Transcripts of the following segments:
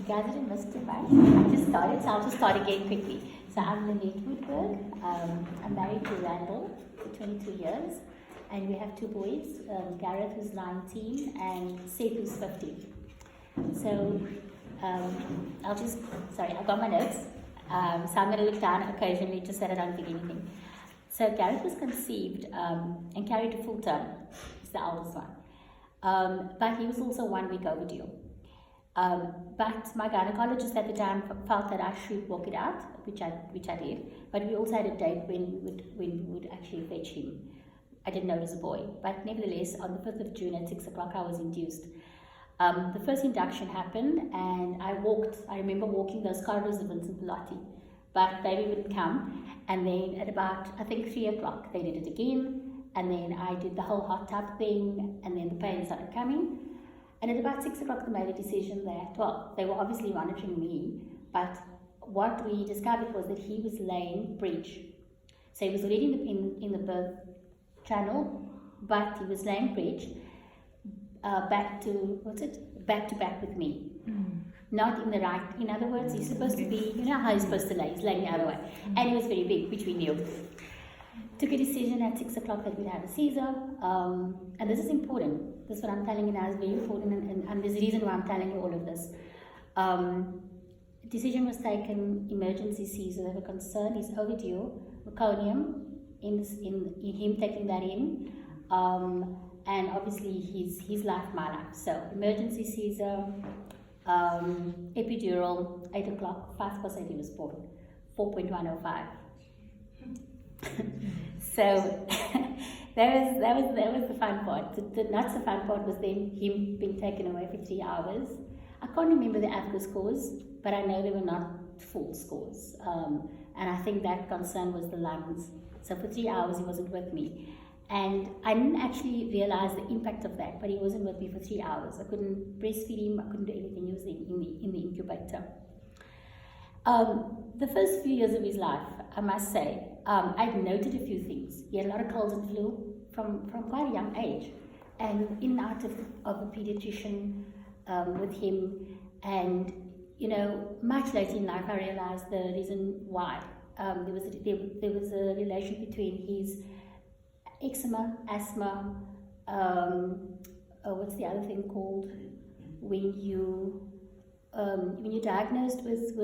guys didn't miss too much. I just started, so I'll just start again quickly. So I'm Lynette Woodberg. I'm married to Randall for 22 years. And we have two boys, Gareth who's 19 and Seth who's 15. So I've got my notes. So I'm going to look down occasionally just so I don't forget anything. So Gareth was conceived and carried to full term. He's the oldest one. But he was also 1 week overdue. But my gynecologist at the time felt that I should walk it out, which I did. But we also had a date when we would actually fetch him. I didn't know it was a boy, but nevertheless, on the 5th of June at 6 o'clock, I was induced. The first induction happened, and I remember walking those corridors of Vincent Pilati, but baby wouldn't come. And then at about, I think 3 o'clock, they did it again, and then I did the whole hot tub thing, and then the pain started coming. And at about 6 o'clock, they made a decision that, well, they were obviously monitoring me, but what we discovered was that he was laying bridge. So he was already in the birth channel, but he was laying bridge back to back with me. Not in the right. In other words, he's supposed to be, you know how he's supposed to lay, he's laying the other way. And he was very big, which we knew. Took a decision at 6 o'clock that we'd have a Caesar, and this is important. This is what I'm telling you now is very important, and there's a reason why I'm telling you all of this. Decision was taken, emergency Caesar. They were concerned he's overdue, meconium, in him taking that in, and obviously his life, my life. So emergency Caesar, epidural, 8 o'clock, 5% he was born, 4.105. So that was the fun part. The not so fun part was then him being taken away for 3 hours. I can't remember the AFCO scores, but I know they were not full scores. And I think that concern was the lungs. So for 3 hours he wasn't with me. And I didn't actually realize the impact of that, but he wasn't with me for 3 hours. I couldn't breastfeed him, I couldn't do anything. He was in the incubator. The first few years of his life, I must say, I'd noted a few things. He had a lot of colds and flu from quite a young age. And in and out of a pediatrician with him. And, you know, much later in life, I realized the reason why. There was a relation between his eczema, asthma, what's the other thing called? When you're diagnosed with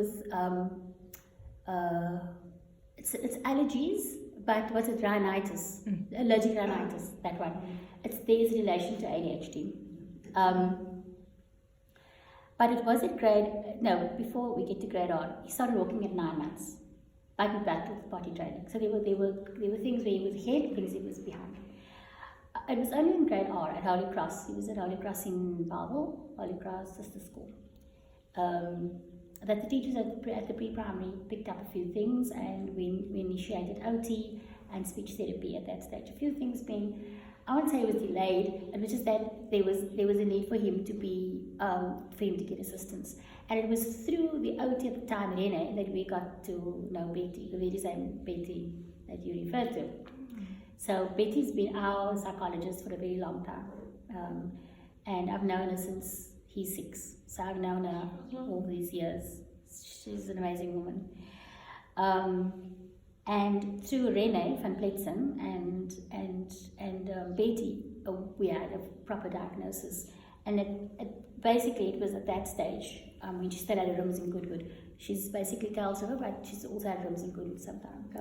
it's allergies, but what's it, rhinitis, allergic rhinitis, that one. There's a relation to ADHD. But it was before we get to grade on, he started walking at 9 months. Like with potty training. So there were things where he was ahead, things he was behind. It was only in grade R at Holy Cross. He was at Holy Cross in Bellville, Holy Cross Sister School. That the teachers at the pre-primary picked up a few things, and we initiated OT and speech therapy at that stage. A few things being, I won't say it was delayed, it was just that there was a need for him to get assistance. And it was through the OT at the time, Rene, that we got to know Betty, the very same Betty that you referred to. So Betty's been our psychologist for a very long time. And I've known her since he's 6. So I've known her all these years. She's an amazing woman. And through Rene van Pletsen and Betty, we had a proper diagnosis. And it was at that stage, when she still had her rooms in Goodwood. She's basically tells her, but she's also had rooms in Goodwood sometimes.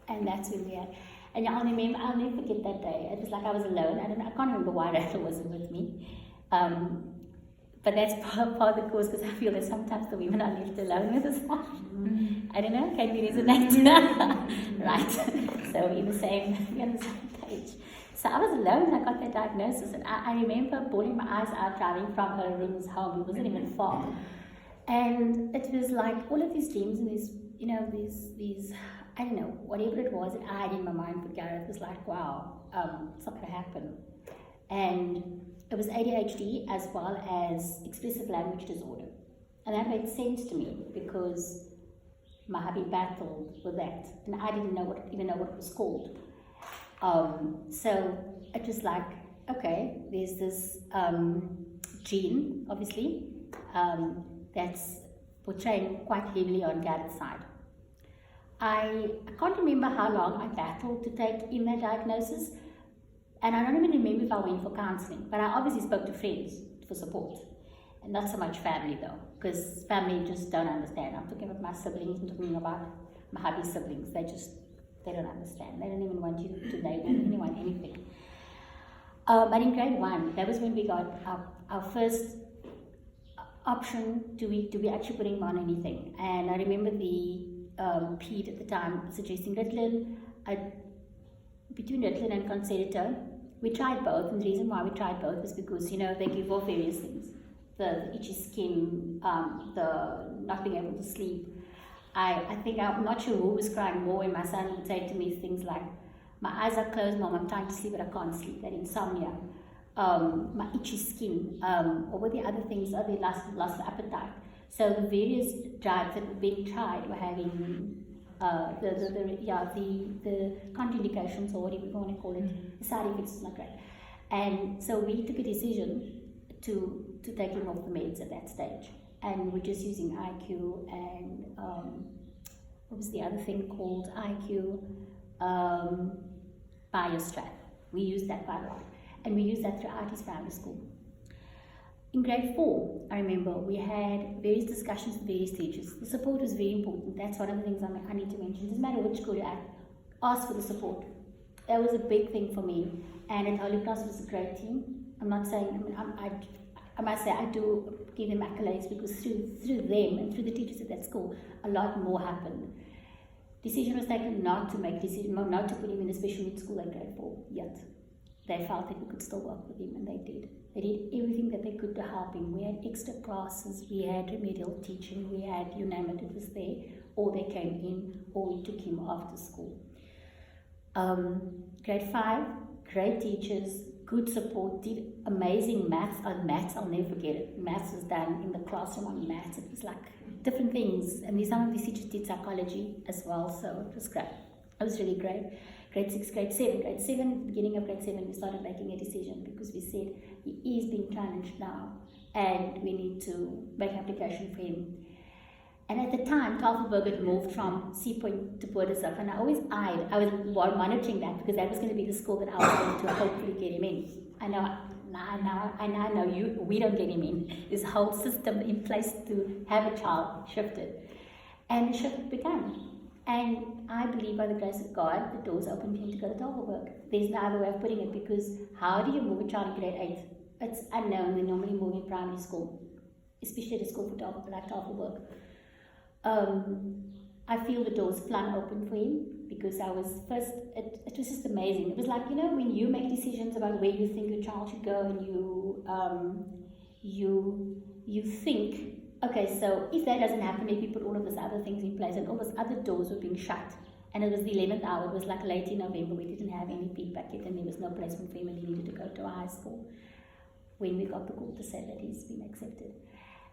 And that's when we had. And I'll never forget that day. It was like I was alone. I can't remember why Rachel wasn't with me. But that's part of the course, because I feel that sometimes the women are left alone with us. I don't know, can we resonate? Right. So we're on the same page. So I was alone when I got that diagnosis, and I remember bawling my eyes out driving from her rooms home. It wasn't even far. And it was like all of these dreams and these I don't know, whatever it was that I had in my mind for Gareth was like, wow, it's not going to happen. And it was ADHD as well as expressive language disorder. And that made sense to me because my hubby battled with that, and I didn't even know what it was called. So it was like, okay, there's this gene, obviously, that's portraying quite heavily on Garrett's side. I can't remember how long I battled to take in that diagnosis, and I don't even remember if I went for counselling, but I obviously spoke to friends for support, and not so much family though, because family just don't understand. I'm talking about my siblings, I'm talking about my hubby's siblings. They don't understand. They don't even want you to label anyone anything. But in grade 1, that was when we got our first option, do we actually put him on anything? And I remember the Pete at the time suggesting Ritalin. Between Ritalin and Concerto, we tried both, and the reason why we tried both is because, you know, they give off various things. The itchy skin, the not being able to sleep. I think, I'm not sure who was crying more when my son would say to me things like, my eyes are closed, Mom, I'm trying to sleep, but I can't sleep. That insomnia, my itchy skin, or what the other things are, they lost of appetite. So the various drugs that were being tried were having the contraindications, or whatever you want to call it, the side effects is not great. And so we took a decision to take him off the meds at that stage. And we're just using IQ and what was the other thing called? IQ, Biostrat. We used that quite a lot. And we used that throughout his primary school. In grade 4, I remember we had various discussions with various teachers. The support was very important. That's one of the things I need to mention. It doesn't matter which school you're at, ask for the support. That was a big thing for me. And at Holy Cross was a great team. I'm not saying, I must say I do give them accolades, because through them and through the teachers at that school, a lot more happened. Decision was taken not to put him in a special needs school at grade 4 yet. They felt that we could still work with him, and they did. They did everything that they could to help him. We had extra classes, we had remedial teaching, we had, you name it, it was there. Or they came in, or we took him after school. Grade 5, great teachers, good support, did amazing maths. Maths, I'll never forget it. Maths was done in the classroom on maths. It was like different things. And some of these teachers did psychology as well, so it was great. It was really great. Grade 6, grade 7. Grade 7, beginning of grade 7, we started making a decision, because we said he is being challenged now and we need to make an application for him. And at the time, Tafelberg had moved from Sea Point to Port-de-Suf, and I was monitoring that, because that was going to be the school that I was going to hopefully get him in. I know we don't get him in. This whole system in place to have a child shifted. And the shift began. And I believe by the grace of God, the doors opened for him to go to Tafelberg. There's no other way of putting it, because how do you move a child in grade 8? It's unknown. They normally move in primary school, especially at a school like Tafelberg. I feel the doors flung open for him, because I was first, it was just amazing. It was like, you know, when you make decisions about where you think your child should go, and you think, okay, so if that doesn't happen, maybe put all of those other things in place, and all those other doors were being shut. And it was the 11th hour, it was like late in November, we didn't have any feedback yet, and there was no placement for him, and he needed to go to high school, when we got the call to say that he's been accepted.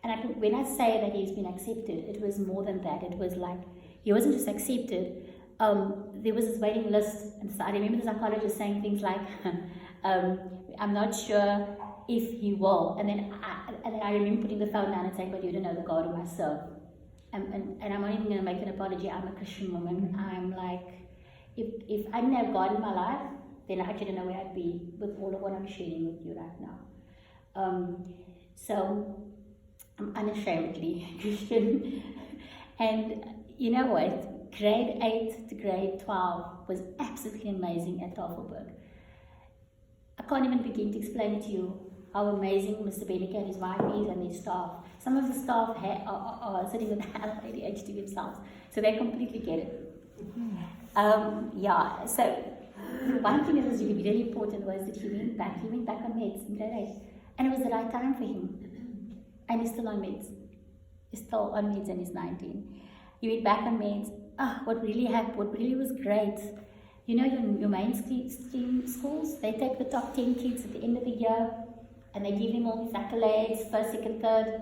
And when I say that he's been accepted, it was more than that. It was like, he wasn't just accepted, there was this waiting list, and so I remember the psychologist saying things like, I'm not sure if he will, and then I remember putting the phone down and saying, but you don't know the God who I serve. And I'm not even going to make an apology. I'm a Christian woman. I'm like, if I didn't have God in my life, then I actually don't know where I'd be with all of what I'm sharing with you right now. So I'm unashamedly Christian. And you know what? Grade 8 to grade 12 was absolutely amazing at Tafelberg. I can't even begin to explain to you how amazing Mr. Beneke and his wife is, and his staff. Some of the staff are sitting with ADHD themselves, so they completely get it. So one thing that was really, really important was that he went back on meds in grade 8, and it was the right time for him. And he's still on meds. He's still on meds, and he's 19. He went back on meds. What really was great, you know, your mainstream schools, they take the top 10 kids at the end of the year, and they give them all these accolades, first, second, third.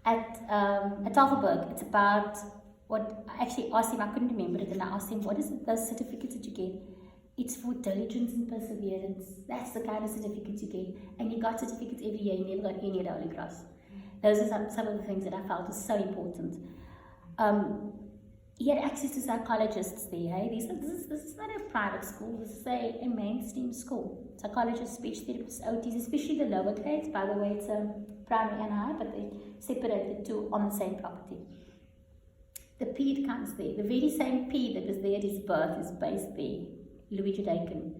At Tafelberg, it's about what I actually asked him. I couldn't remember it, and I asked him, what is it, those certificates that you get? It's for diligence and perseverance. That's the kind of certificates you get. And he got certificates every year. He never got any at Holy Cross. those are some of the things that I felt was so important. He had access to psychologists there. Hey? This is not a private school. This is a mainstream school. Psychologists, speech therapists, OTs, especially the lower grades. By the way, it's primary and high, but they separated the two on the same property. The Pede comes there. The very same Pede that was there at his birth is based there, Louis Judaken.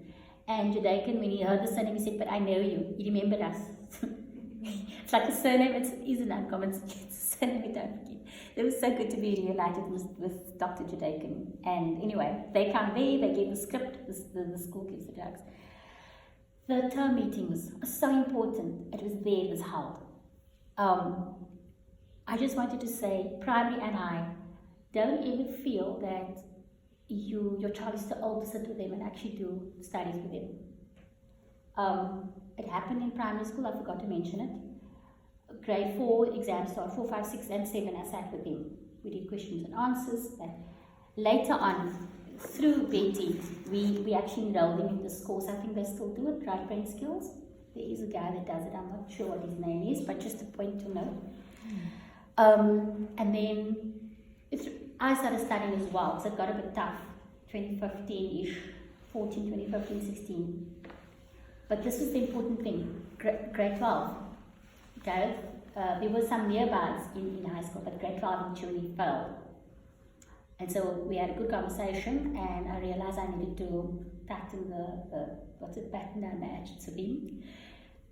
And Judaken, when he heard the surname, he said, "But I know you. You remembered us." It's like a surname. It is an uncommon. It's a surname you don't forget. It was so good to be reunited with Dr. Judaken. And anyway, they come there, they give the script, the school gives the drugs. The term meetings are so important. It was there, it was held. I just wanted to say, primary and high, don't ever feel that your child is too old to sit with them and actually do studies with them. It happened in primary school, I forgot to mention it. Grade 4 exams start, 4, 5, 6 and 7, I sat with him. We did questions and answers. But later on, through Betty, we actually enrolled him in this course. I think they still do it, right brain skills. There is a guy that does it, I'm not sure what his name is, but just a point to note. And then I started studying as well, so it got a bit tough, 2015-ish, 2015, 16. But this was the important thing, grade 12. Okay, there were some nearbys in high school, but grade 12 actually failed. And so we had a good conversation, and I realized I needed to pattern pattern down the hatchet for him.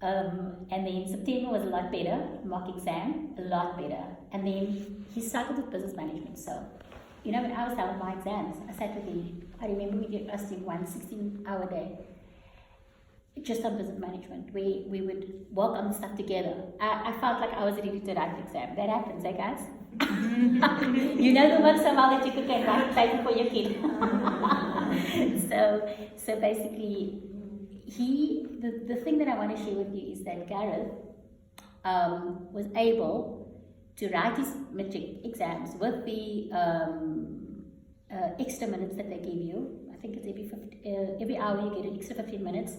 And then September was a lot better, mock exam, a lot better. And then he struggled with business management. So, when I was done with my exams, I sat with him. I remember we did us in one 16-hour day, just on business management. We would work on stuff together. I felt like I was ready to write the exam. That happens, eh, guys? You know the work so well that you could get right paper for your kid. So basically, the thing that I want to share with you is that Gareth was able to write his matric exams with the extra minutes that they give you. I think it's every hour you get an extra 15 minutes.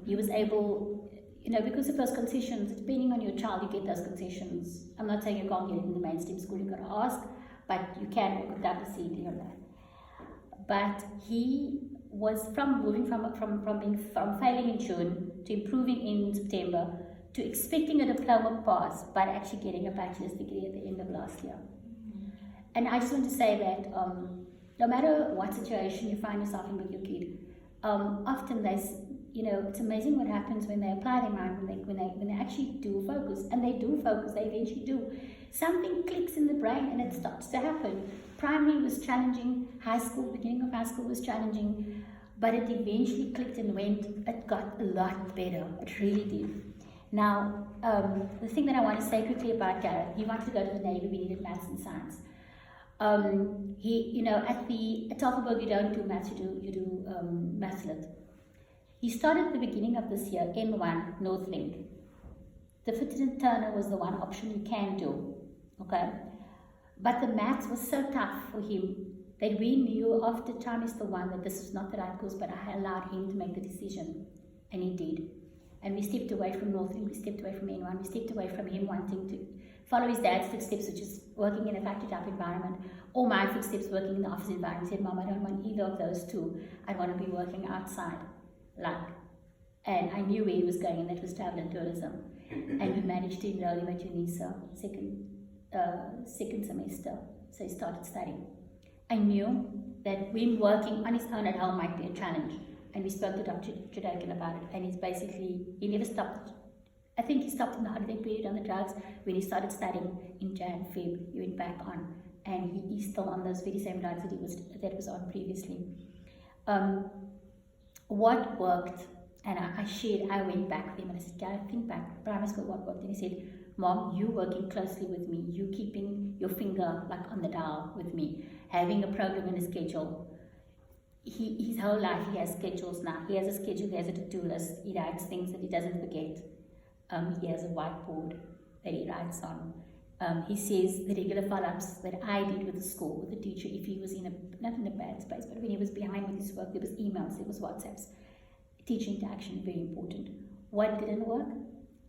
He was able, because of those concessions, depending on your child, you get those concessions. I'm not saying you can't get it in the mainstream school, you've got to ask, but you can work out the seat on that. But he was moving from failing in June to improving in September to expecting a diploma pass, but actually getting a bachelor's degree at the end of last year. And I just want to say that no matter what situation you find yourself in with your kid, often it's amazing what happens when they apply their mind, when they actually do focus, and they do focus, they eventually do. Something clicks in the brain and it starts to happen. Primary was challenging, beginning of high school was challenging, but it eventually clicked and it got a lot better, it really did. Now, the thing that I want to say quickly about Gareth, he wanted to go to the Navy, we needed maths and science. At Tafelberg you don't do maths, you do maths lit. He started at the beginning of this year, N1, Northlink. The Fitton Turner was the one option you can do, okay? But the maths was so tough for him that we knew after trimester 1 that this was not the right course, but I allowed him to make the decision, and he did. And we stepped away from Northlink, we stepped away from N1, we stepped away from him wanting to follow his dad's footsteps, which is working in a factory type environment, or my footsteps working in the office environment. He said, "Mom, I don't want either of those two. I want to be working outside." And I knew where he was going, and that was travel and tourism. And we managed to enroll him at UNISA second semester, so he started studying. I knew that him working on his own at home might be a challenge, and we spoke to Dr. Judaken about it, and he never stopped. I think he stopped in the holiday period on the drugs. When he started studying in Jan, Feb, he went back on, and he's still on those very same drugs that was on previously. What worked, and I went back with him and I said, "Gareth, think back, primary school, what worked?" And he said, "Mom, you working closely with me, you keeping your finger on the dial with me, having a program and a schedule." His whole life he has schedules now. He has a schedule, he has a to-do list, he writes things that he doesn't forget. He has a whiteboard that he writes on. He says the regular follow-ups that I did with the school, with the teacher, if he was not in a bad space, but when he was behind with his work, there was emails, there was WhatsApps. Teacher interaction, very important. What didn't work?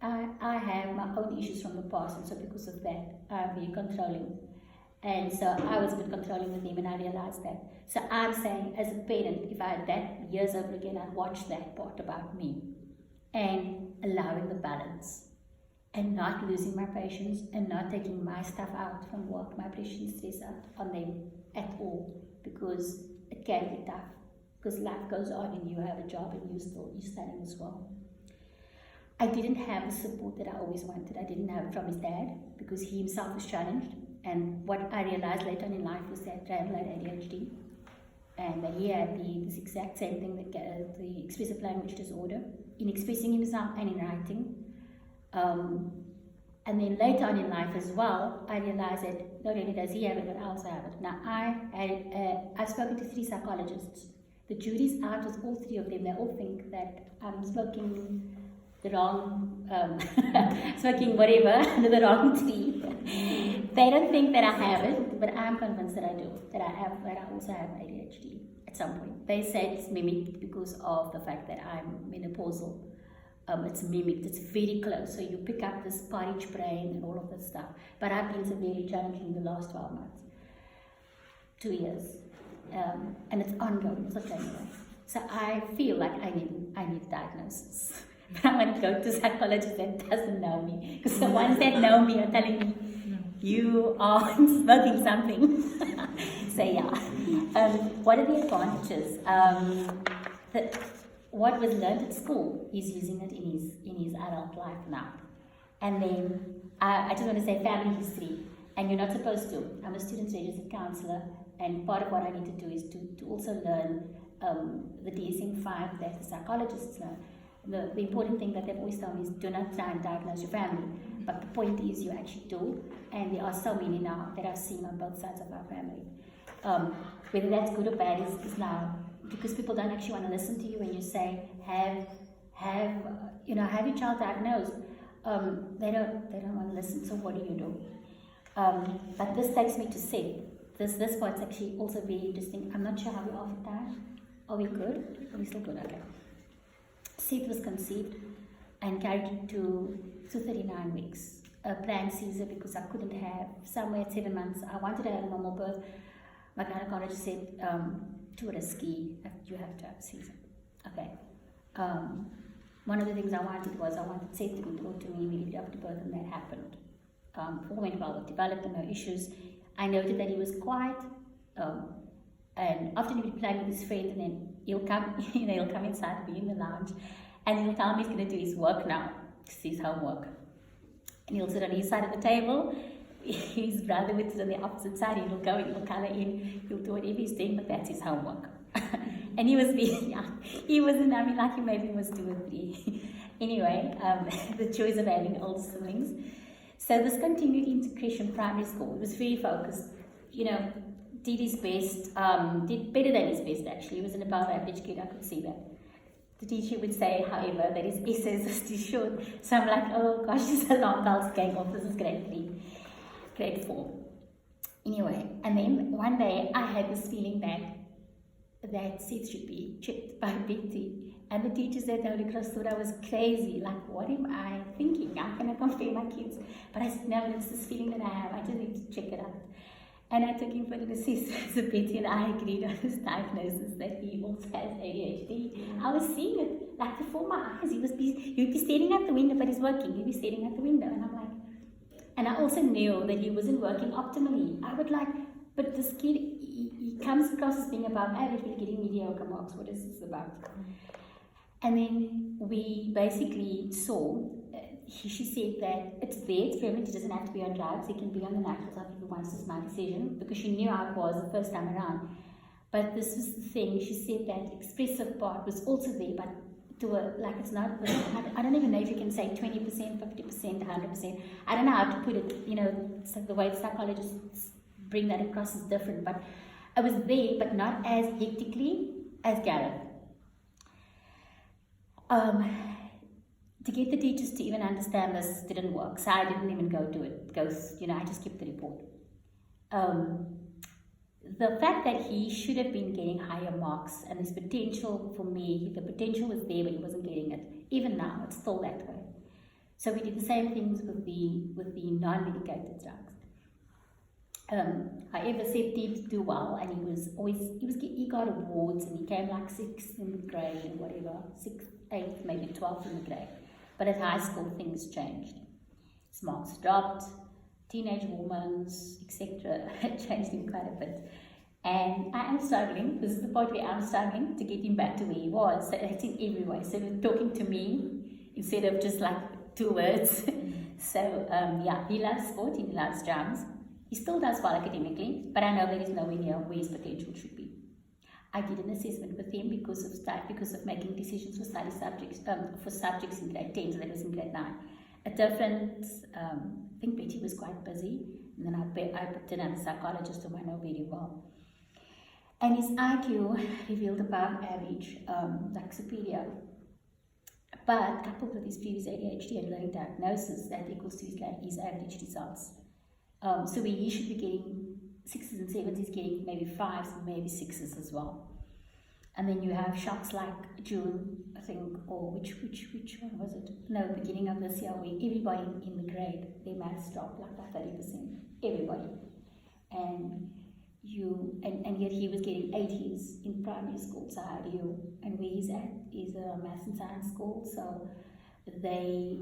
I have my own issues from the past, and so because of that, I'm very controlling. And so I was a bit controlling with him, and I realized that. So I'm saying, as a parent, if I had that years over again, I'd watch that part about me and allowing the balance and not losing my patience and not taking my stuff out from work, my pressure stress out on them at all, because it can be tough. Because life goes on and you have a job and you're studying as well. I didn't have the support that I always wanted. I didn't have it from his dad because he himself was challenged. And what I realized later on in life was that Randall had ADHD, and that he had this exact same thing, the expressive language disorder, in expressing himself and in writing. And then later on in life as well, I realized that not only does he have it, but I also have it. Now, I've spoken to 3 psychologists. The jury's out with all 3 of them. They all think that I'm smoking the wrong, smoking whatever, under the wrong tree. They don't think that I have it, but I'm convinced that I do, that I also have ADHD at some point. They say it's mimicked because of the fact that I'm menopausal. It's mimicked, it's very close. So you pick up this porridge brain and all of this stuff. But I've been severely challenged in the last 12 months, 2 years. And it's ongoing, it's not going away. So I feel like I need diagnosis. But I want to go to a psychologist that doesn't know me. Because the ones that know me are telling me, you are smoking something. So yeah. What are the advantages? What was learned at school, he's using it in his adult life now. And then I just want to say family history. And you're not supposed to. I'm a student registered counsellor, and part of what I need to do is to also learn the DSM-5 that the psychologists learn. The important thing that they've always told me is do not try and diagnose your family. But the point is you actually do, and there are so many now that I've seen on both sides of our family. Whether that's good or bad is now, because people don't actually want to listen to you when you say, have your child diagnosed. They don't want to listen, so what do? But this takes me to Seth. This part's actually also very interesting. I'm not sure how we are for time. Are we good? Are we still good? Okay. Seth was conceived and carried to 39 weeks. A planned Caesar because I couldn't have, somewhere at 7 months, I wanted to have a normal birth. My gynecologist said, too risky, you have to have Caesar. Okay. One of the things I wanted Seth to go to me immediately after birth, and that happened. All went well with development, no issues. I noted that he was quiet, and often he'd be playing with his friend, and then he'll come inside, be in the lounge, and he'll tell me he's going to do his work now, his homework. And he'll sit on his side of the table. His brother would sit on the opposite side. He'll go in, he'll colour in, he'll do whatever he's doing, but that's his homework. And he was being young. He wasn't, like he maybe was 2 or 3. Anyway, the choice of having older siblings. So this continued into Christian primary school. It was very focused, did his best, did better than his best actually. He was an above average kid, I could see that. The teacher would say, however, that his essays was too short. So I'm like, oh gosh, this is a long bells going off. This is grade 3, grade 4. Anyway, and then one day I had this feeling that Seth should be chipped by Betty. And the teachers at the Holy Cross thought I was crazy. Like, what am I thinking? I'm going to compare my kids. But I said, no, it's this feeling that I have. I just need to check it out. And I took him for an assessment. So Betty and I agreed on his diagnosis that he also has ADHD. I was seeing it like before my eyes. He'd be staring at the window, but he's working. He'd be staring at the window. And I'm like, and I also knew that he wasn't working optimally. I would like, but this kid, he comes across as being above average, but getting mediocre marks. What is this about? And then we basically saw, she said that it's there, it's prevalent, he doesn't have to be on drugs, he can be on the natural stuff if he wants. It's my decision, because she knew how it was the first time around. But this was the thing, she said that expressive part was also there, but it's not, I don't even know if you can say 20%, 50%, 100%. I don't know how to put it, so the way the psychologists bring that across is different, but it was there, but not as hectically as Gareth. To get the teachers to even understand this didn't work, so I didn't even go to it. I just kept the report. The fact that he should have been getting higher marks, and his potential for me, the potential was there, but he wasn't getting it. Even now, it's still that way. So we did the same things with the non-medicated drugs. However, Seth did do well, and he got awards, and he came like 6th in the grade and whatever, 6th, 8th, maybe 12th in the grade. But at high school, things changed. His marks dropped, teenage hormones, etc. changed him quite a bit. And I am struggling. This is the part where I'm struggling to get him back to where he was. So it's in every way. So he's talking to me instead of just like 2 words. So yeah, he loves sport, he loves drums. He still does well academically, but I know that he's nowhere near where his potential should be. I did an assessment with him because of making decisions for study subjects, for subjects in grade 10, so that was in grade 9. A different, I think Betty was quite busy, and then I booked another psychologist whom I know very well. And his IQ revealed above average, like superior. But coupled with his previous ADHD and learning diagnosis, that equals to his average results. So where he should be getting 6s and 7s, he's getting maybe 5s and maybe 6s as well. And then you have shocks like June, I think, or which one was it? No, beginning of this year, where everybody in the grade, their maths dropped like by 30%. Everybody. And yet he was getting 80s in primary school, so how do you, and where he's at is a maths and science school, so they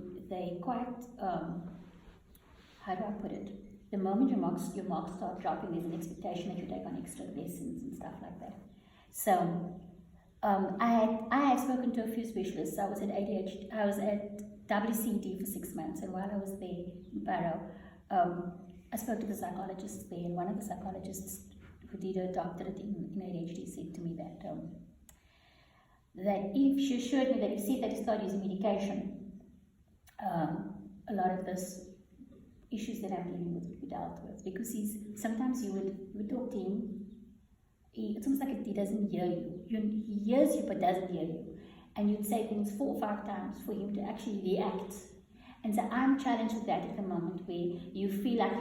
quite, how do I put it? The moment your marks start dropping, there's an expectation that you take on extra lessons and stuff like that. So I had spoken to a few specialists. I was at ADHD, I was at WCD for 6 months, and while I was there in Barrow, I spoke to the psychologists there, and one of the psychologists who did a doctorate in ADHD said to me that if she assured me that if said that he started using medication, a lot of this issues that I'm dealing with would be dealt with, because sometimes you would talk to him, it's almost like he doesn't hear you. He hears you but doesn't hear you, and you'd say things 4 or 5 times for him to actually react. And so I'm challenged with that at the moment, where you feel like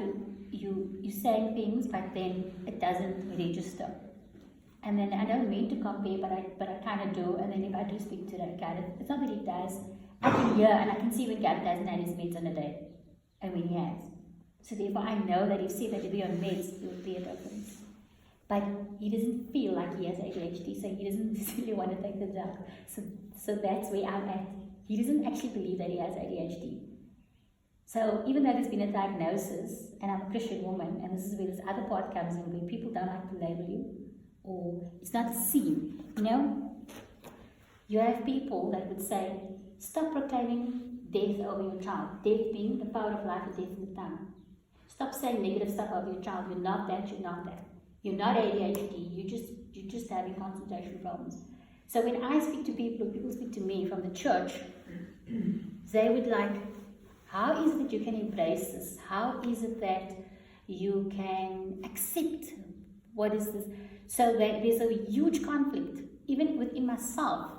you're saying things, but then it doesn't register. And then I don't mean to compare, but I kind of do. And then if I do speak to that guy, it's not that he does. I can hear and I can see when Gab doesn't have his meds on a day, and when he has. So therefore I know that if he said that he'd be on meds, it would be a difference. But he doesn't feel like he has ADHD, so he doesn't necessarily want to take the drug. So that's where I'm at. He doesn't actually believe that he has ADHD. So even though there's been a diagnosis, and I'm a Christian woman, and this is where this other part comes in, where people don't like to label you, or it's not seen, You have people that would say, stop proclaiming death over your child, death being the power of life and death in the tongue. Stop saying negative stuff over your child, you're not that, you're not that. You're not ADHD, you're just having concentration problems. So when I speak to people speak to me from the church, they would like, how is it that you can embrace this? How is it that you can accept what is this? So that there's a huge conflict, even within myself,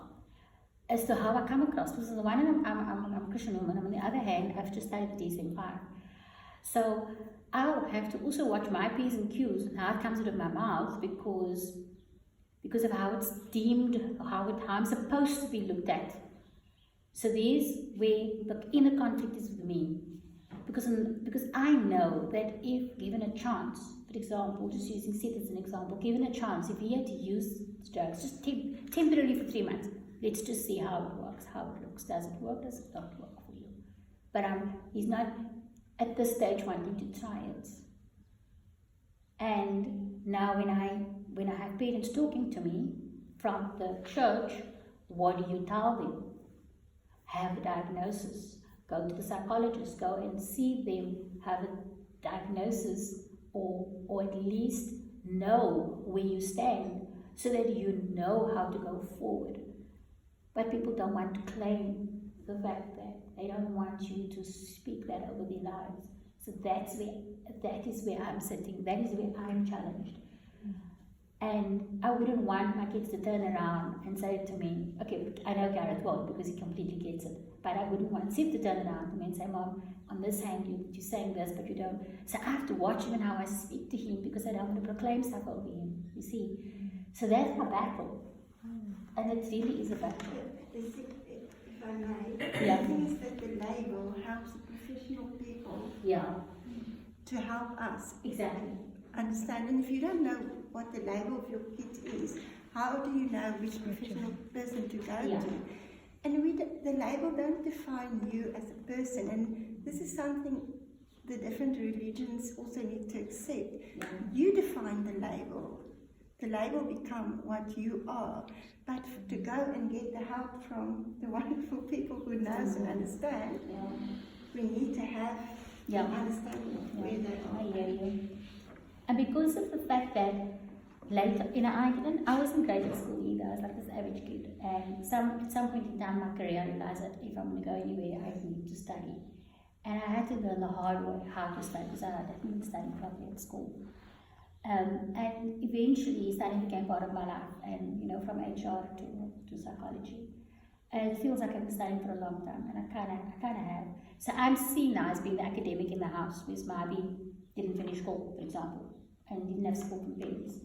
as to how I come across. Because on the one hand, I'm a Christian woman, and on the other hand, I've just studied the DSM-5. So I'll have to also watch my P's and Q's and how it comes out of my mouth, because of how it's deemed, how I'm supposed to be looked at. So there's where the inner conflict is with me. Because I know that if given a chance, for example, just using Seth as an example, given a chance, if he had to use drugs, just temporarily for 3 months, let's just see how it works, how it looks. Does it work, does it not work for you? But he's not at this stage wanting to try it. And now when I have parents talking to me from the church, what do you tell them? Have a diagnosis, go to the psychologist, go and see them, have a diagnosis, or at least know where you stand, so that you know how to go forward. But people don't want to claim the fact that they don't want you to speak that over their lives. So that is where I'm sitting, that is where I'm challenged. And I wouldn't want my kids to turn around and say to me, okay, I know Gareth won't, because he completely gets it, but I wouldn't want Sif to turn around to me and say, Mom, on this hand you're saying this, but you don't. So I have to watch him and how I speak to him, because I don't want to proclaim stuff over him, you see. So that's my battle. And it really is a battle. If I may, Yeah. the thing is that the label helps the professional people Yeah, to help us exactly. understand. And if you don't know what the label of your kid is, how do you know which professional person to go Yeah. to? And the label don't define you as a person, and this is something the different religions also need to accept. Yeah. You define the label. The label become what you are. But to go and get the help from the wonderful people who knows and understand, Yeah. we need to have Yeah. an understanding of where they I are. hear you. And because of the fact that later, I wasn't great at school either. I was like this average kid. And at some point in time in my career, I realized that if I'm going to go anywhere, I need to study. And I had to learn the hard way how to study, because I didn't study properly at school. And eventually, studying became part of my life, and from HR to psychology. And it feels like I've been studying for a long time, and I kind of have. So I'm seen now as being the academic in the house, whereas maybe didn't finish school, for example, and didn't have support from parents.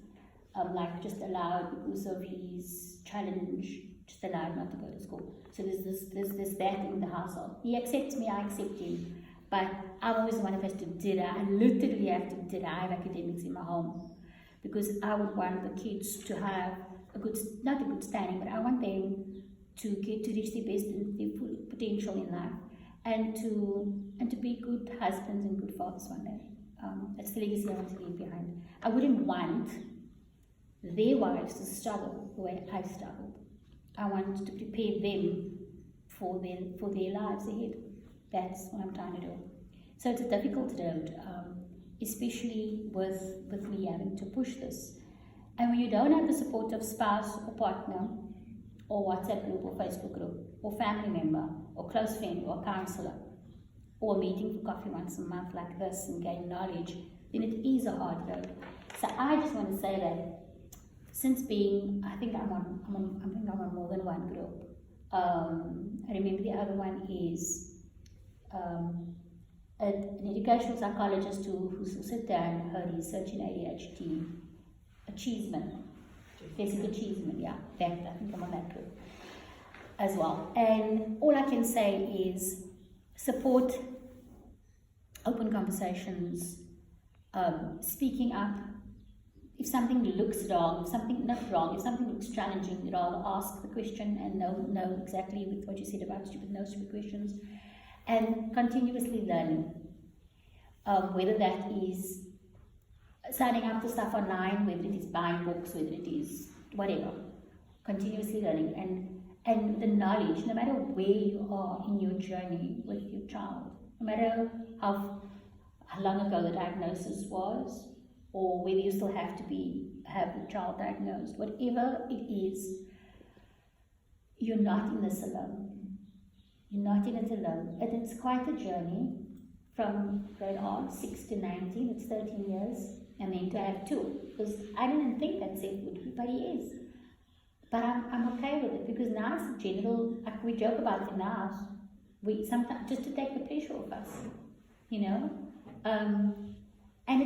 Like just allowed because of his challenge, just allowed not to go to school. So there's that in the household. He accepts me, I accept him. But I'm always the one who has to I literally have to derive academics in my home, because I would want the kids to have not a good standing, but I want them to get to reach their best and their full potential in life, and to be good husbands and good fathers one day. That's the legacy I want to leave behind. I wouldn't want their wives to struggle the way I've struggled. I want to prepare them for their lives ahead. That's what I'm trying to do. So it's a difficult road, especially with me having to push this. And when you don't have the support of spouse or partner, or WhatsApp group or Facebook group, or family member, or close friend, or counselor, or a meeting for coffee once a month like this and gain knowledge, then it is a hard road. So I just want to say that since being, I think I'm on more than one group. I remember the other one is an educational psychologist who sat down her research in ADHD achievement, basic achievement, yeah, I think I'm on that group as well. And all I can say is support, open conversations, speaking up. If something looks wrong, if something looks challenging, you'd rather ask the question and know exactly with what you said about no stupid questions, and continuously learning. Whether that is signing up for stuff online, whether it is buying books, whether it is whatever, continuously learning, and the knowledge, no matter where you are in your journey with your child, no matter how long ago the diagnosis was, or whether you still have the child diagnosed, whatever it is, you're not in this alone. You're not in it alone. And it's quite a journey from grade 6 to 19, it's 13 years, and then to have 2. Because I didn't think that Seth would be, but he is. But I'm okay with it, because now it's a general, like we joke about it in the house, we sometimes, just to take the pressure off us, and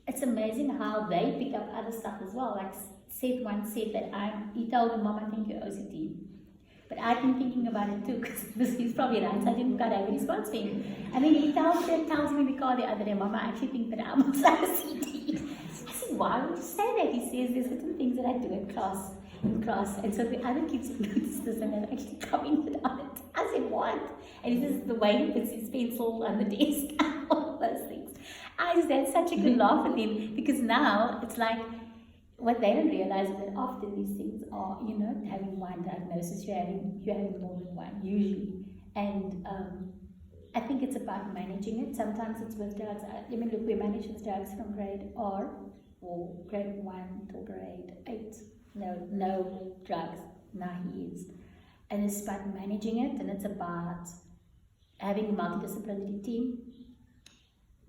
it's amazing how they pick up other stuff as well. Like Seth once said that he told me, Mom, I think you're OCD. But I've been thinking about it too, because he's probably right, so I didn't quite have a response for him. And then he tells me in the car the other day, Mom, I actually think that I'm also OCD. I said, why would you say that? He says, there's certain things that I do in class. And so the other kids have noticed this and they've actually commented on it. I said, what? And he says, the way he puts his pencil on the desk, all those things. I just had such a good laugh with him, because now it's like, what they don't realize is that often these things are, you're not having one diagnosis, you're having more than one, usually. And I think it's about managing it. Sometimes it's with drugs. We manage with drugs from grade R, or grade 1 till grade 8. No drugs. Now he is. And it's about managing it, and it's about having a multidisciplinary team,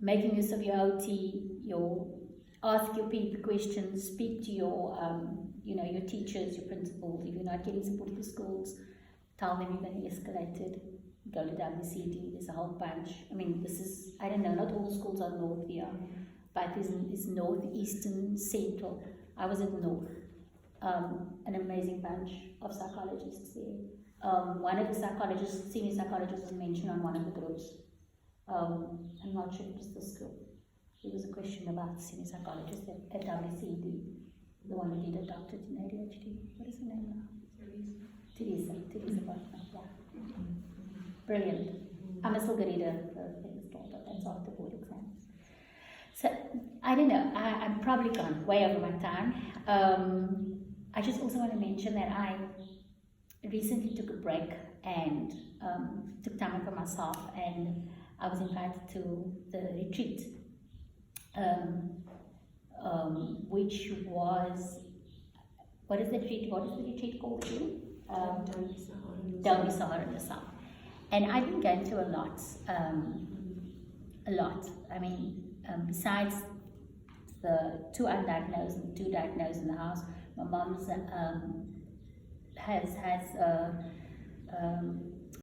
making use of your OT, ask your people questions, speak to your teachers, your principals. If you're not getting support in the schools, tell them you're going to escalate it. Go to WCD, there's a whole bunch. I mean, I don't know, not all schools are north here, but it's north, eastern, central. I was at north. An amazing bunch of psychologists there. one of the psychologists, senior psychologists, was mentioned on one of the groups. I'm not sure if it was this group. There was a question about senior psychologists at WCD, the one who did a doctorate in ADHD. What is her name now? Teresa Bachman, yeah. Brilliant. I'm a still going to read her things, but that's after board exams. So, I don't know, I'm probably gone way over my time. I just also want to mention that I recently took a break and took time for myself, and I was invited to the retreat, which was, what is the retreat called again? Don't be Sahara in the South. And I've been going through a lot. I mean, besides the 2 undiagnosed and 2 diagnosed in the house, my mom's has